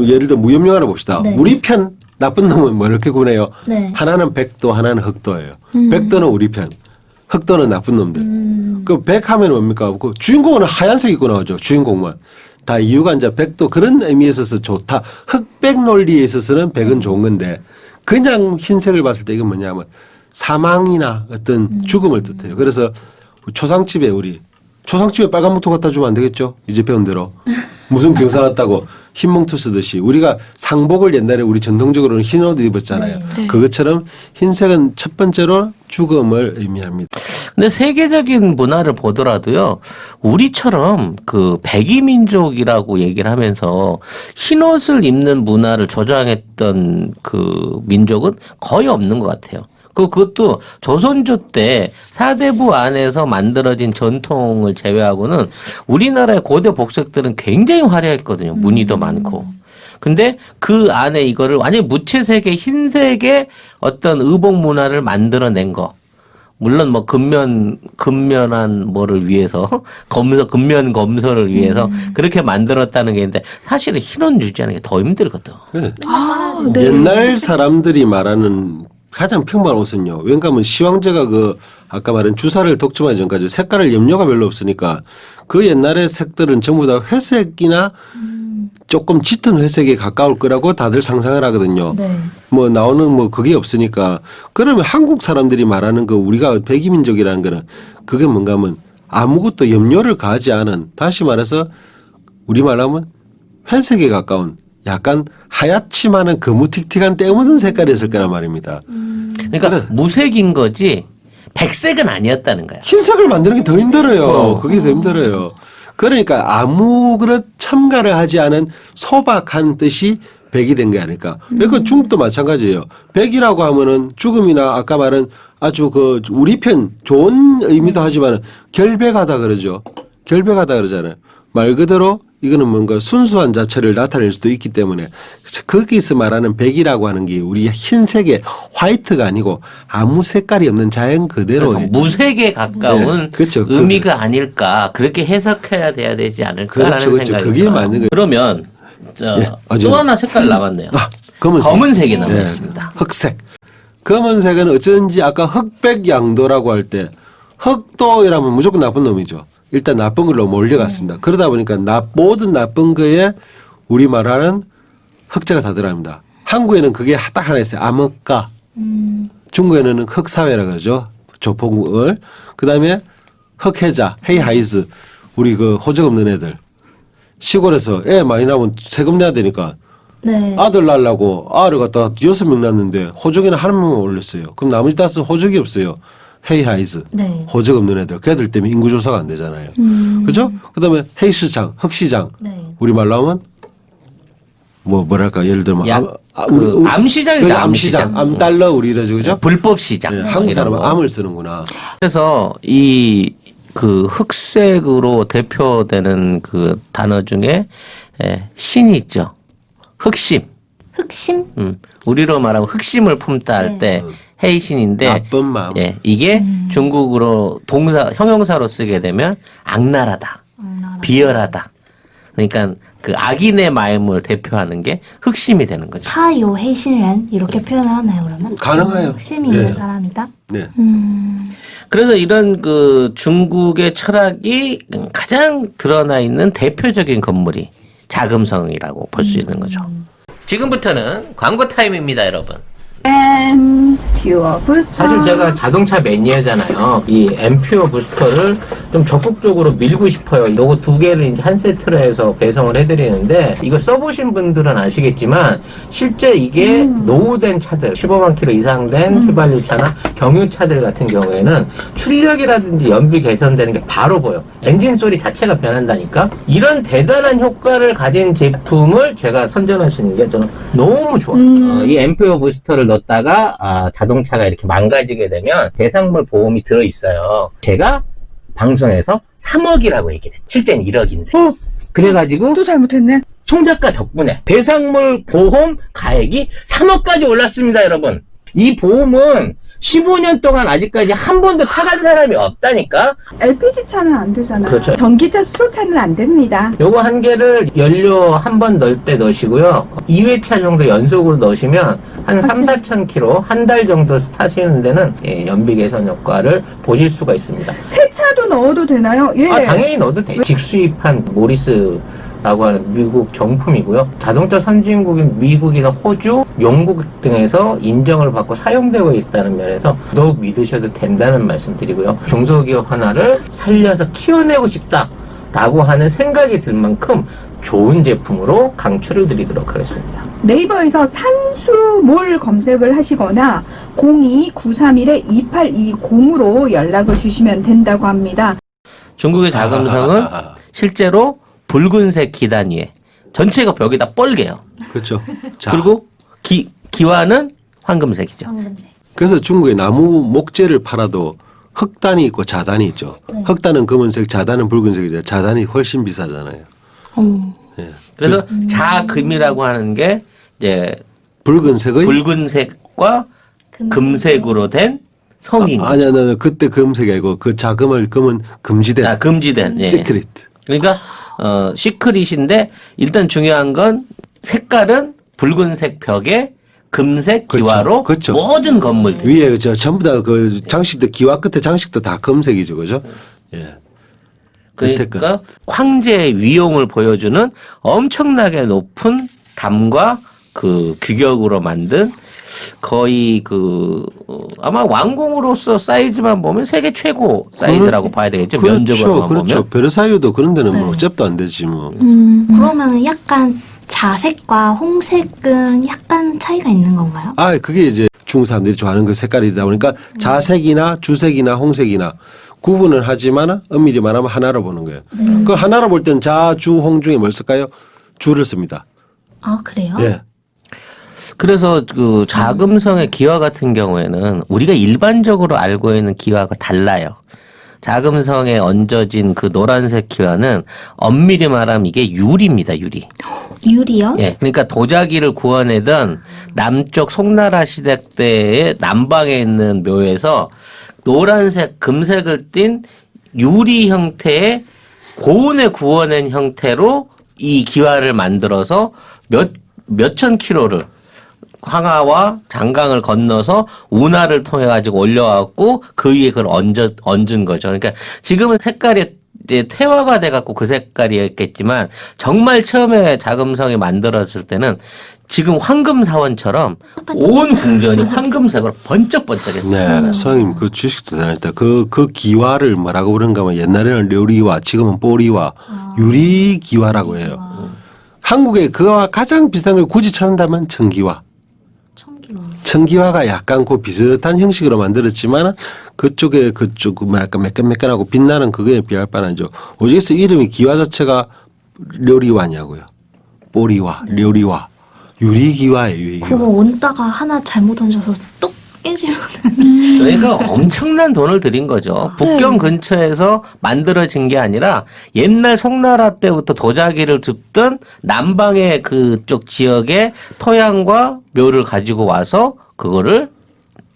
예를 들어 무협 영화를 봅시다. 네. 우리 편 나쁜 놈은 뭐 이렇게 구분해요. 네. 하나는 백도 하나는 흑도예요. 백도는 우리 편 흑도는 나쁜 놈들. 그 백 하면 뭡니까? 그 주인공은 하얀색 입고 나오죠. 주인공만. 다 이유가 이제 백도 그런 의미에 있어서 좋다. 흑백 논리에 있어서는 백은 좋은 건데 그냥 흰색을 봤을 때 이건 뭐냐면 사망이나 어떤 죽음을 뜻해요. 그래서 초상집에 초상집에 빨간 목토 갖다 주면 안 되겠죠? 이제 배운 대로. 무슨 경사 났다고 흰 몽투 쓰듯이 우리가 상복을 옛날에 우리 전통적으로는 흰 옷 입었잖아요. 네. 그것처럼 흰색은 첫 번째로 죽음을 의미합니다. 근데 세계적인 문화를 보더라도요, 우리처럼 그 백이민족이라고 얘기를 하면서 흰옷을 입는 문화를 조장했던 그 민족은 거의 없는 것 같아요. 그것도 조선조 때 사대부 안에서 만들어진 전통을 제외하고는 우리나라의 고대 복색들은 굉장히 화려했거든요. 무늬도 많고. 근데 그 안에 이거를 완전히 무채색의 흰색의 어떤 의복 문화를 만들어낸 거. 물론 뭐 근면한 뭐를 위해서 근면 검소를 위해서 그렇게 만들었다는 게 있는데 사실은 흰옷 유지하는 게 더 힘들거든. 네. 아, 네. 옛날 사람들이 말하는 가장 평범한 옷은요. 왜냐하면 시황제가 그 아까 말한 주사를 독점하기 전까지 색깔을 염료가 별로 없으니까 그 옛날의 색들은 전부 다 회색이나 조금 짙은 회색에 가까울 거라고 다들 상상을 하거든요. 네. 뭐 나오는 뭐 그게 없으니까 그러면 한국 사람들이 말하는 그 우리가 백이민족이라는 거는 그게 뭔가 하면 아무것도 염료를 가하지 않은 다시 말해서 우리말로 하면 회색에 가까운 약간 하얗지만은 거무틱틱한 때묻은 색깔이었을 거란 말입니다. 그러니까 무색인 거지 백색은 아니었다는 거야. 흰색을 만드는 게 더 힘들어요. 그게 더 힘들어요. 그러니까 아무 그런 첨가를 하지 않은 소박한 뜻이 백이 된 게 아닐까. 그러니까 중국도 마찬가지예요. 백이라고 하면은 죽음이나 아까 말한 아주 그 우리 편 좋은 의미도 하지만 결백하다 그러죠. 결백하다 그러잖아요. 말 그대로 이거는 뭔가 순수한 자체를 나타낼 수도 있기 때문에 거기서 말하는 백이라고 하는 게 우리 흰색의 화이트가 아니고 아무 색깔이 없는 자연 그대로 그래서 무색에 가까운 네, 그렇죠. 의미가 아닐까 그렇게 해석해야 돼야 되지 않을까라는 그렇죠, 그렇죠. 생각이 그게 들어요. 맞는 거예요. 그러면 또 하나 색깔 남았네요. 검은색이 남았습니다. 흑색. 검은색은 어쩐지 아까 흑백양도라고 할 때 흑도이라면 무조건 나쁜 놈이죠. 일단 나쁜 걸로 몰려갔습니다. 그러다 보니까 모든 나쁜 거에 우리 말하는 흑자가 다 들어갑니다. 한국에는 그게 딱 하나 있어요. 암흑가. 중국에는 흑사회라 그러죠. 조폭을. 그 다음에 흑해자, 헤이하이즈. 우리 그 호적 없는 애들. 시골에서 애 많이 나오면 세금 내야 되니까 네. 아들 낳으려고 알을 갖다 6명 낳는데 호적에는 한 명만 올렸어요. 그럼 나머지 5 호적이 없어요. 헤이하이즈. 네. 호적 없는 애들. 걔들 때문에 인구조사가 안 되잖아요. 그죠? 그 다음에 헤이시장, 흑시장. 네. 우리말로 하면 뭐랄까 예를 들면 암시장이죠. 그래, 암시장. 암달러 우리 이러죠. 그죠? 불법 시장. 네, 한국 이런 사람은 거. 암을 쓰는구나. 그래서 이 그 흑색으로 대표되는 그 단어 중에 신이 있죠. 흑심. 흑심? 우리로 말하면 흑심을 품다 할 때 헤이신인데 나쁜 마음. 예, 이게 중국으로 형용사로 쓰게 되면 악랄하다. 비열하다. 그러니까 그 악인의 마음을 대표하는 게 흑심이 되는 거죠. 他有黑心人 이렇게 표현을 하나요 그러면? 가능해요. 흑심이 있는 네. 사람이다? 네. 그래서 이런 그 중국의 철학이 가장 드러나 있는 대표적인 건물이 자금성이라고 볼 수 있는 거죠. 지금부터는 광고 타임입니다, 여러분. 퓨어 부스터. 사실 제가 자동차 매니아잖아요. 이 앰퓨어 부스터를 좀 적극적으로 밀고 싶어요. 요거 2개를 이제 한 세트로 해서 배송을 해드리는데 이거 써보신 분들은 아시겠지만 실제 이게 노후된 차들 15만 킬로 이상 된 휘발유차나 경유차들 같은 경우에는 출력이라든지 연비 개선되는 게 바로 보여. 엔진 소리 자체가 변한다니까. 이런 대단한 효과를 가진 제품을 제가 선전하시는 게 저는 너무 좋아요. 이 앰퓨어 부스터를 넣었다가 자동차가 이렇게 망가지게 되면 배상물 보험이 들어있어요. 제가 방송에서 3억이라고 얘기를 했죠. 실제는 1억인데. 그래가지고 또 잘못했네. 송 작가 덕분에 배상물 보험 가액이 3억까지 올랐습니다, 여러분. 이 보험은 15년 동안 아직까지 한 번도 타간 사람이 없다니까. LPG 차는 안 되잖아요. 그렇죠. 전기차, 수소차는 안 됩니다. 요거 한 개를 연료 한 번 넣을 때 넣으시고요. 2회차 정도 연속으로 넣으시면 한 3, 4천 킬로 한 달 정도 타시는 데는 연비 개선 효과를 보실 수가 있습니다. 새 차도 넣어도 되나요? 예. 당연히 넣어도 돼요. 직수입한 모리스라고 하는 미국 정품이고요. 자동차 선진국인 미국이나 호주, 영국 등에서 인정을 받고 사용되고 있다는 면에서 더욱 믿으셔도 된다는 말씀드리고요. 중소기업 하나를 살려서 키워내고 싶다라고 하는 생각이 들 만큼 좋은 제품으로 강추를 드리도록 하겠습니다. 네이버에서 산수몰 검색을 하시거나 02-931-2820으로 연락을 주시면 된다고 합니다. 중국의 자금성은 실제로 붉은색 기단 위에 전체가 벽에다 뻘개요. 그렇죠. 자, 그리고 기와는 황금색이죠. 황금색. 그래서 중국의 나무 목재를 팔아도 흑단이 있고 자단이 있죠. 네. 흑단은 검은색, 자단은 붉은색이죠. 자단이 훨씬 비싸잖아요. 예. 그래서 자금이라고 하는 게 이제 붉은색의 붉은색과 금색으로 된 성인. 아니야, 나 그때 금색이 아니고 그 자금을 금은 금지된 금지된. 예. 시크릿. 그러니까 시크릿인데 일단 중요한 건 색깔은 붉은색 벽에 금색 그렇죠. 기와로 그렇죠. 모든 건물들. 위에 저 전부 다 그 장식도 기와 끝에 장식도 다 금색이죠, 그죠? 예. 그러니까 황제의 위용을 보여주는 엄청나게 높은 담과 그 규격으로 만든 거의 아마 왕궁으로서 사이즈만 보면 세계 최고 사이즈라고 봐야 되겠죠. 면적으로만 그렇죠. 보면. 베르사유도 그런 데는 뭐 네. 잽도 안 되지 뭐. 그러면은 약간 자색과 홍색은 약간 차이가 있는 건가요? 아, 그게 이제 중국 사람들이 좋아하는 그 색깔이다 보니까 자색이나 주색이나 홍색이나 구분을 하지만 엄밀히 말하면 하나로 보는 거예요. 그 하나로 볼 때는 자, 주, 홍 중에 뭘 쓸까요? 주를 씁니다. 아, 그래요? 예. 그래서 그 자금성의 기와 같은 경우에는 우리가 일반적으로 알고 있는 기와가 달라요. 자금성에 얹어진 그 노란색 기와는 엄밀히 말하면 이게 유리입니다, 유리. 유리요? 예, 그러니까 도자기를 구워내던 남쪽 송나라 시대 때의 남방에 있는 묘에서 노란색, 금색을 띤 유리 형태의 고온에 구워낸 형태로 이 기와를 만들어서 몇천 킬로를 황하와 장강을 건너서 운하를 통해 가지고 올려왔고 그 위에 그걸 얹은 거죠. 그러니까 지금은 색깔이 이제 태화가 돼갖고 그 색깔이었겠지만 정말 처음에 자금성이 만들어졌을 때는 지금 황금 사원처럼 온 궁전이 황금색으로 번쩍번쩍했어요. 네, 선생님 그 지식도 대단했다. 그 기와를 뭐라고 부르는가 하면 옛날에는 료리와 지금은 뽀리와 유리 기와라고 해요. 한국에 그와 가장 비슷한 걸 굳이 찾는다면 청기와. 청기화가 약간 그 비슷한 형식으로 만들었지만 그쪽에 그쪽 뭐랄까 매끈매끈하고 빛나는 그거에 비할 바는 아니죠. 오직에서 이름이 기화 자체가 료리화냐고요. 뽀리화, 료리화, 유리기화예요. 유리기화. 그거 온다가 하나 잘못 얹어서 똑 깨지면 그러니까 엄청난 돈을 들인 거죠. 북경 근처에서 만들어진 게 아니라 옛날 송나라 때부터 도자기를 줍던 남방의 그쪽 지역의 토양과 묘를 가지고 와서 그거를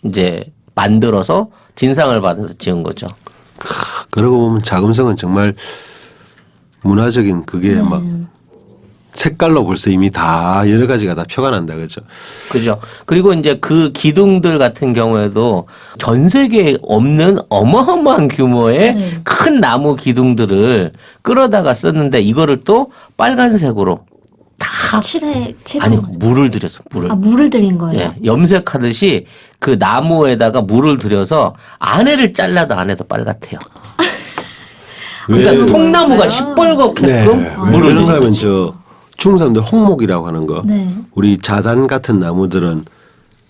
이제 만들어서 진상을 받아서 지은 거죠. 그러고 보면 자금성은 정말 문화적인 그게 막 색깔로 벌써 이미 다 여러 가지가 다 표가 난다 그죠. 그죠. 그리고 이제 그 기둥들 같은 경우에도 전 세계에 없는 어마어마한 규모의 네. 큰 나무 기둥들을 끌어다가 썼는데 이거를 또 빨간색으로 다 아니 물을 들였어. 물을. 물을 들인 거예요? 예, 염색하듯이 그 나무에다가 물을 들여서 안에를 잘라도 안에도 빨갛대요. 그러니까 왜? 통나무가 시뻘겋게끔 물을 왜그런가 하면 들인 거죠. 중국 사람들 홍목이라고 하는 거 네. 우리 자단 같은 나무들은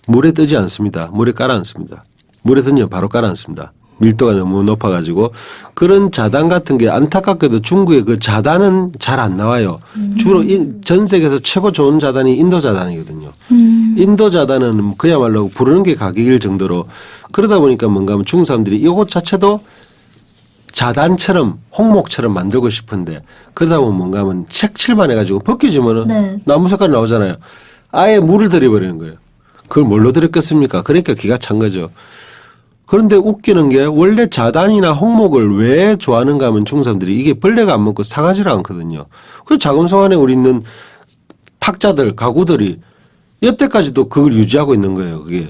물에 뜨지 않습니다. 물에 깔아앉습니다. 물에 뜨면 바로 깔아앉습니다. 밀도가 너무 높아가지고 그런 자단 같은 게 안타깝게도 중국의 그 자단은 잘 안 나와요. 주로 전 세계에서 최고 좋은 자단이 인도 자단이거든요. 인도 자단은 그야말로 부르는 게 가격일 정도로 그러다 보니까 뭔가 하면 중국 사람들이 이것 자체도 자단처럼 홍목처럼 만들고 싶은데 그러다 보면 뭔가 하면 색칠만 해가지고 벗겨지면은 네. 나무 색깔 나오잖아요. 아예 물을 들여버리는 거예요. 그걸 뭘로 들였겠습니까? 그러니까 기가 찬 거죠. 그런데 웃기는 게 원래 자단이나 홍목을 왜 좋아하는가 하면 중국 사람들이 이게 벌레가 안 먹고 상하지를 않거든요. 그래서 자금성 안에 우리 있는 탁자들, 가구들이 여태까지도 그걸 유지하고 있는 거예요. 그게.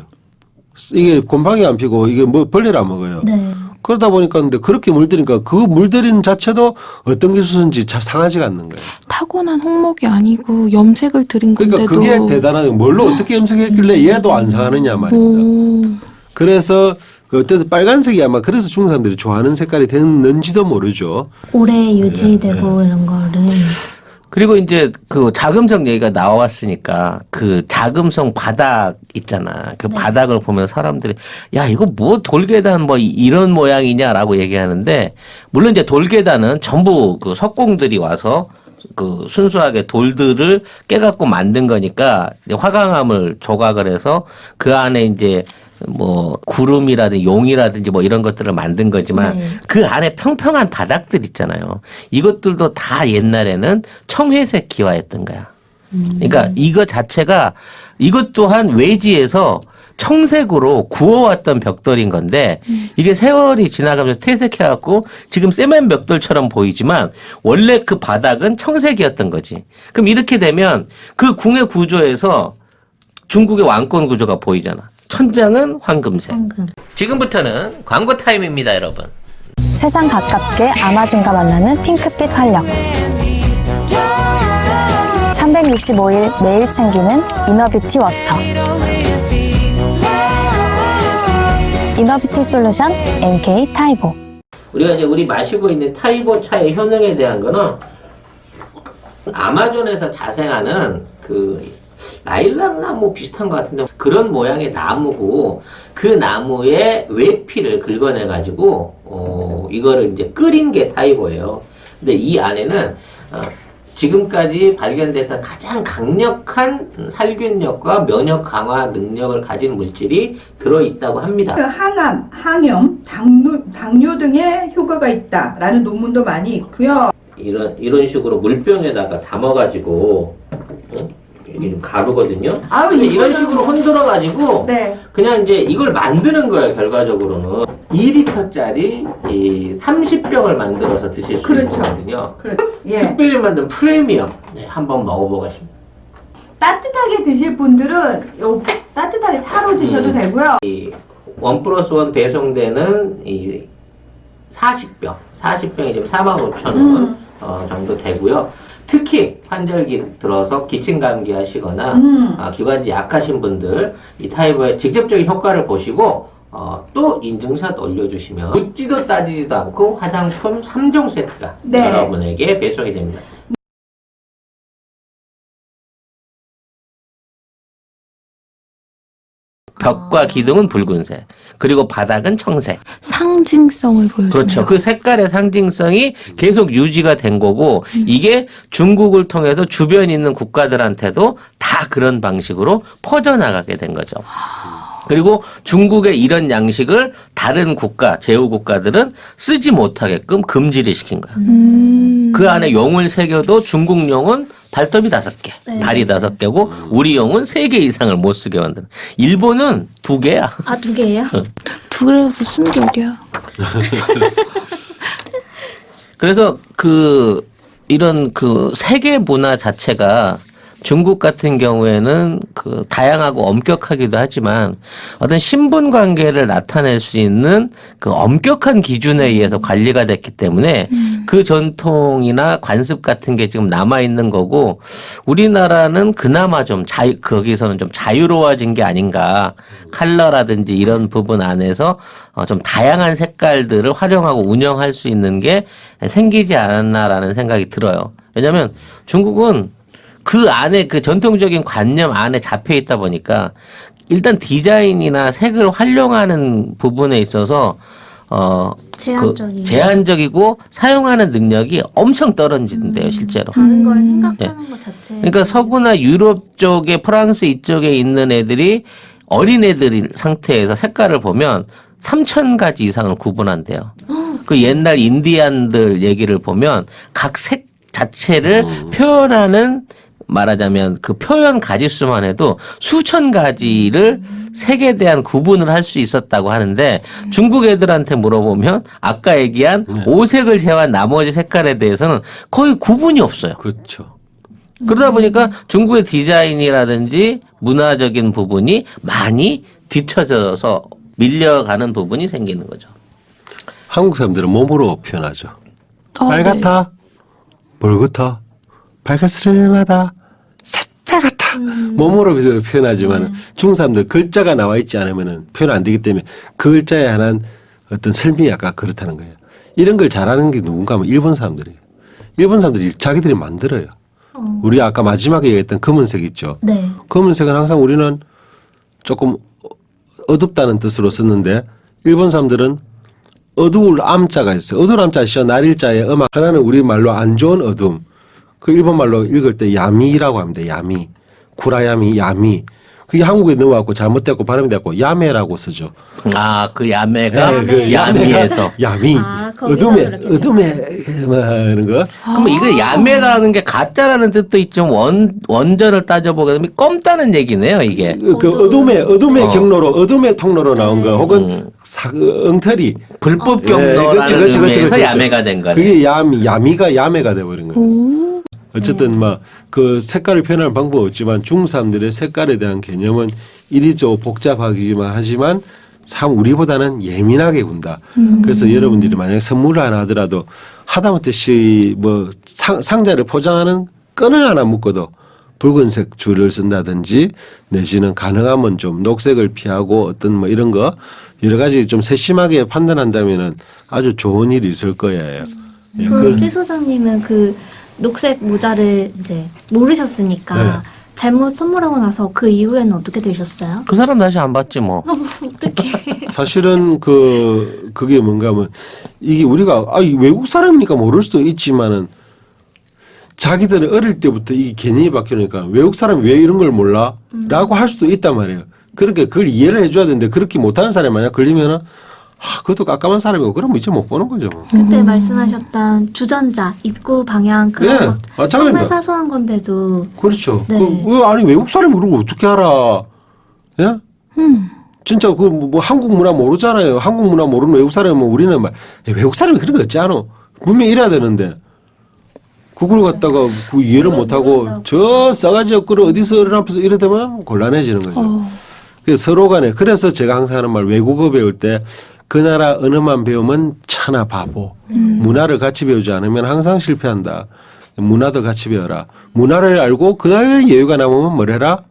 이게 곰팡이 안 피고 이게 뭐 벌레를 안 먹어요. 네. 그러다 보니까 근데 그렇게 물들이니까 그 물들이는 자체도 어떤 기술인지 상하지가 않는 거예요. 타고난 홍목이 아니고 염색을 들인 그러니까 건데도. 그게 대단한 거예요. 뭘로 어떻게 염색했길래 얘도 안 상하느냐 말입니다. 오. 그래서 그 어쨌든 빨간색이 아마 그래서 중국 사람들이 좋아하는 색깔이 됐는지도 모르죠. 오래 유지되고 이런 거를. 그리고 이제 그 자금성 얘기가 나왔으니까 그 자금성 바닥 있잖아. 그 네. 바닥을 보면 사람들이 야 이거 뭐 돌계단 뭐 이런 모양이냐라고 얘기하는데 물론 이제 돌계단은 전부 그 석공들이 와서 그 순수하게 돌들을 깨갖고 만든 거니까 화강암을 조각을 해서 그 안에 이제 뭐 구름이라든지 용이라든지 뭐 이런 것들을 만든 거지만 네. 그 안에 평평한 바닥들 있잖아요. 이것들도 다 옛날에는 청회색 기화했던 거야. 그러니까 이거 자체가 이것 또한 외지에서 청색으로 구워왔던 벽돌인 건데 이게 세월이 지나가면서 퇴색해갖고 지금 세면 벽돌처럼 보이지만 원래 그 바닥은 청색이었던 거지. 그럼 이렇게 되면 그 궁의 구조에서 중국의 왕권 구조가 보이잖아. 천장은 황금색. 황금. 지금부터는 광고 타임입니다, 여러분. 세상 가깝게 아마존과 만나는 핑크빛 활력. 365일 매일 챙기는 이너뷰티 워터. 이너뷰티 솔루션 NK 타이보. 우리가 이제 우리 마시고 있는 타이보 차의 효능에 대한 거는 아마존에서 자생하는 그 라일락 나무 비슷한 것 같은데 그런 모양의 나무고 그 나무의 외피를 긁어내가지고 이거를 이제 끓인 게 타이보예요. 근데 이 안에는 지금까지 발견됐던 가장 강력한 살균력과 면역 강화 능력을 가진 물질이 들어있다고 합니다. 항암, 항염, 당뇨 등의 효과가 있다라는 논문도 많이 있고요. 이런 식으로 물병에다가 담아가지고 이게 좀 가루거든요. 아우, 근데 이런 이거는- 식으로 흔들어가지고 네. 그냥 이제 이걸 만드는 거예요. 결과적으로는 2리터짜리 이 30병을 만들어서 드실 수 그렇죠. 있거든요. 예. 특별히 만든 프리미엄 한번 먹어보겠습니다. 따뜻하게 드실 분들은 따뜻하게 차로 드셔도 되고요. 이 1+1 배송되는 이 40병이 지금 45,000원 정도 되고요. 특히 환절기 들어서 기침 감기 하시거나 기관지 약하신 분들 이 타이보의 직접적인 효과를 보시고 또 인증샷 올려주시면 묻지도 따지지도 않고 화장품 3종 세트가 네. 여러분에게 배송이 됩니다. 벽과 기둥은 붉은색, 그리고 바닥은 청색. 상징성을 보여주네요. 그렇죠. 그 색깔의 상징성이 계속 유지가 된 거고 이게 중국을 통해서 주변에 있는 국가들한테도 다 그런 방식으로 퍼져나가게 된 거죠. 그리고 중국의 이런 양식을 다른 국가, 제후국가들은 쓰지 못하게끔 금지를 시킨 거야. 그 안에 용을 새겨도 중국 용은 발톱이 5개, 네. 다리 5개고 우리 용은 3개 이상을 못 쓰게 만드는. 일본은 2개야. 아, 2개예요? 두 개라도 쓰는 게 어디야? 그래서 이런 세계 문화 자체가 중국 같은 경우에는 다양하고 엄격하기도 하지만 어떤 신분 관계를 나타낼 수 있는 그 엄격한 기준에 의해서 관리가 됐기 때문에 그 전통이나 관습 같은 게 지금 남아 있는 거고 우리나라는 그나마 좀 거기서는 좀 자유로워진 게 아닌가. 컬러라든지 이런 부분 안에서 좀 다양한 색깔들을 활용하고 운영할 수 있는 게 생기지 않았나라는 생각이 들어요. 왜냐하면 중국은 그 안에 그 전통적인 관념 안에 잡혀 있다 보니까 일단 디자인이나 색을 활용하는 부분에 있어서 제한적이고 사용하는 능력이 엄청 떨어진대요, 실제로. 다른 걸 생각하는 것 자체. 그러니까 서구나 유럽 쪽에 프랑스 이쪽에 있는 애들이 어린애들 상태에서 색깔을 보면 3,000가지 이상을 구분한대요. 그 옛날 인디안들 얘기를 보면 각 색 자체를 표현하는 말하자면 그 표현 가지수만 해도 수천 가지를 색에 대한 구분을 할 수 있었다고 하는데 중국 애들한테 물어보면 아까 얘기한 오색을 제외한 나머지 색깔에 대해서는 거의 구분이 없어요. 그렇죠. 그러다 보니까 중국의 디자인이라든지 문화적인 부분이 많이 뒤처져서 밀려가는 부분이 생기는 거죠. 한국 사람들은 몸으로 표현하죠. 네. 빨갛다, 붉다, 빨갛스름하다, 새빨갛다. 몸으로 표현하지만 중국 사람들 글자가 나와 있지 않으면 표현 안 되기 때문에 그 글자에 한한 어떤 설명이 약간 그렇다는 거예요. 이런 걸 잘하는 게 누군가 하면 일본 사람들이에요. 일본 사람들이 자기들이 만들어요. 우리 아까 마지막에 얘기했던 검은색 있죠. 네. 검은색은 항상 우리는 조금 어둡다는 뜻으로 썼는데 일본 사람들은 어두울 암자가 있어요. 어두울 암자 아시죠? 날일자의 음악. 하나는 우리말로 안 좋은 어둠. 그 일본말로 읽을 때 야미라고 합니다. 야미. 구라야미, 야미. 그게 한국에 넘어왔고 잘못됐고 발음이 됐고 야매라고 쓰죠. 아, 그 야매가 그 야미에서. 야미. 아, 거기서 어둠에, 그렇게 어둠에, 뭐 하는 거. 그럼 이거 야매라는 게 가짜라는 뜻도 있지만 원전을 따져보게 되면 검다는 얘기네요, 이게. 그 어둠의 어. 경로로, 어둠의 통로로 나온 거, 혹은 엉터리. 불법 예, 경로라는 그치. 의미에서 야매가 된 거네. 그게 야미가 야매가 돼버린 거예요. 어쨌든 막 그 색깔을 표현하는 방법은 없지만 중국 사람들의 색깔에 대한 개념은 이리저 복잡하기만 하지만 참 우리보다는 예민하게 본다. 그래서 여러분들이 만약에 선물을 하나 하더라도 하다못해 뭐 상자를 포장하는 끈을 하나 묶어도 붉은색 줄을 쓴다든지 내지는 가능하면 좀 녹색을 피하고 어떤 뭐 이런 거 여러 가지 좀 세심하게 판단한다면은 아주 좋은 일이 있을 거예요. 예, 그럼 찌 소장님은 그 녹색 모자를 이제 모르셨으니까 네. 잘못 선물하고 나서 그 이후에는 어떻게 되셨어요? 그 사람 다시 안 봤지 뭐. 어떻게? 사실은 그게 뭔가 하면 이게 우리가 외국 사람이니까 모를 수도 있지만은 자기들은 어릴 때부터 이 개념이 바뀌니까 외국 사람이 왜 이런 걸 몰라? 라고 할 수도 있단 말이에요. 그러니까 그걸 이해를 해줘야 되는데 그렇게 못하는 사람이 만약 걸리면은 그것도 깜깜한 사람이고 그럼 이제 못 보는 거죠. 뭐. 그때 말씀하셨던 주전자, 입구 방향 그런 예, 것 마찬가지입니다. 정말 사소한 건데도 그렇죠. 네. 아니 외국 사람이 그런 거 어떻게 알아? 예? 진짜 뭐 한국 문화 모르잖아요. 한국 문화 모르는 외국 사람이면 우리는 막 외국 사람이 그런 거 없지 않아? 분명히 이래야 되는데 그걸 갖다가 그 이해를 못하고 저 싸가지 없고 어디서 일어나서 이래 되면 곤란해지는 거죠. 그래서 서로 간에 그래서 제가 항상 하는 말 외국어 배울 때 그 나라 언어만 배우면 천하 바보. 문화를 같이 배우지 않으면 항상 실패한다. 문화도 같이 배워라. 문화를 알고 그날 여유가 남으면 뭘 해라?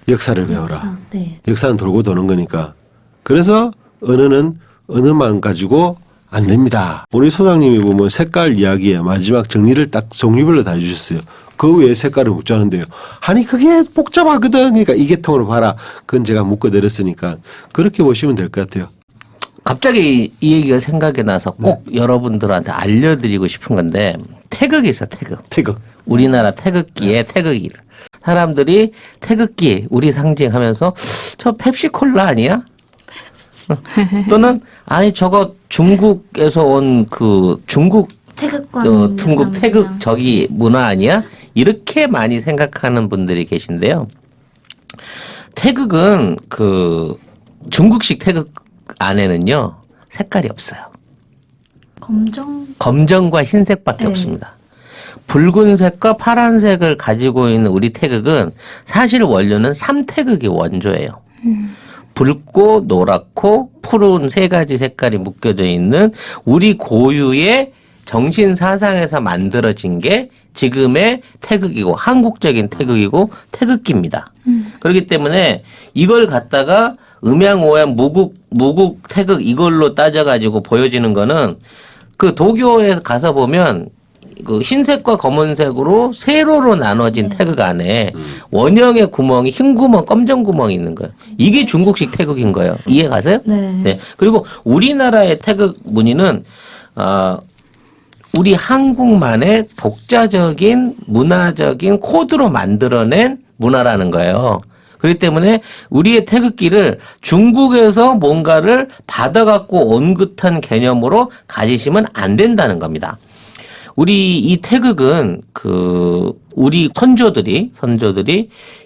역사를 배워라. 네. 역사는 돌고 도는 거니까. 그래서 언어는 언어만 가지고 안 됩니다. 우리 소장님이 보면 색깔 이야기에 마지막 정리를 딱 종류별로 다 해주셨어요. 그 외에 색깔을 묻자는데요. 아니 그게 복잡하거든. 그러니까 이 계통으로 봐라. 그건 제가 묶어드렸으니까 그렇게 보시면 될 것 같아요. 갑자기 이 얘기가 생각이 나서 꼭 여러분들한테 알려드리고 싶은 건데 태극이 있어, 태극. 태극. 우리나라 태극기에 태극이. 사람들이 태극기 우리 상징하면서 저 펩시콜라 아니야? 또는 아니 저거 중국에서 온 그 중국 태극권 중국 태극 저기 문화 아니야? 이렇게 많이 생각하는 분들이 계신데요. 태극은 그 중국식 태극 안에는요 색깔이 없어요. 검정과 흰색밖에 네. 없습니다. 붉은색과 파란색을 가지고 있는 우리 태극은 사실 원료는 삼태극이 원조예요. 붉고 노랗고 푸른 세 가지 색깔이 묶여져 있는 우리 고유의 정신 사상에서 만들어진 게 지금의 태극이고 한국적인 태극이고 태극기입니다. 그렇기 때문에 이걸 갖다가 음양오양 무국 태극 이걸로 따져가지고 보여지는 거는 그 도교에 가서 보면 그 흰색과 검은색으로 세로로 나눠진 태극 안에 원형의 구멍이 흰 구멍, 검정 구멍이 있는 거예요. 이게 중국식 태극인 거예요. 이해 가세요? 네. 그리고 우리나라의 태극 무늬는 우리 한국만의 독자적인 문화적인 코드로 만들어낸 문화라는 거예요. 그렇기 때문에 우리의 태극기를 중국에서 뭔가를 받아갖고 온 듯한 개념으로 가지시면 안 된다는 겁니다. 우리 이 태극은 우리 선조들이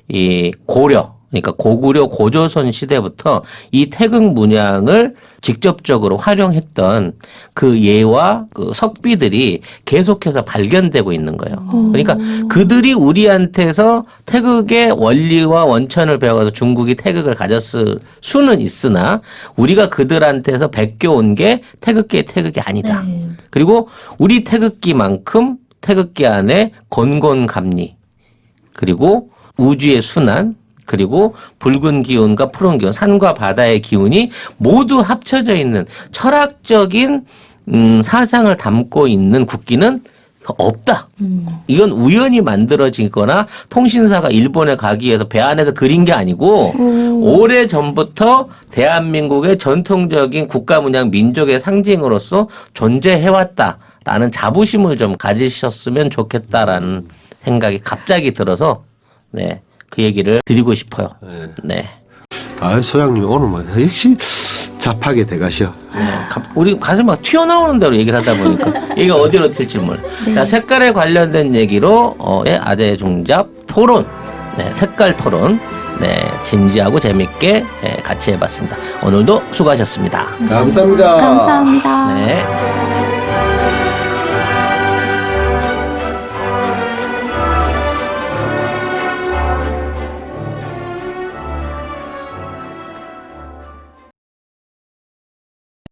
이 고려 그러니까 고구려 고조선 시대부터 이 태극 문양을 직접적으로 활용했던 그 예와 그 석비들이 계속해서 발견되고 있는 거예요. 그러니까 그들이 우리한테서 태극의 원리와 원천을 배워서 중국이 태극을 가졌을 수는 있으나 우리가 그들한테서 베껴온 게 태극기의 태극이 아니다. 네. 그리고 우리 태극기만큼 태극기 안에 건곤감리 그리고 우주의 순환 그리고 붉은 기운과 푸른 기운, 산과 바다의 기운이 모두 합쳐져 있는 철학적인 사상을 담고 있는 국기는 없다. 이건 우연히 만들어지거나 통신사가 일본에 가기 위해서 배 안에서 그린 게 아니고 오래 전부터 대한민국의 전통적인 국가 문양 민족의 상징으로서 존재해왔다라는 자부심을 좀 가지셨으면 좋겠다라는 생각이 갑자기 들어서 네. 그 얘기를 드리고 싶어요. 네. 아, 소장님 오늘 뭐 역시 잡하게 돼가셔. 우리 가슴 막 튀어나오는 대로 얘기를 하다 보니까 얘가 어디로 튈지 몰라. 자, 색깔에 관련된 얘기로 아재 종잡 토론, 네, 색깔 토론, 네, 진지하고 재밌게 같이 해봤습니다. 오늘도 수고하셨습니다. 감사합니다. 감사합니다. 네.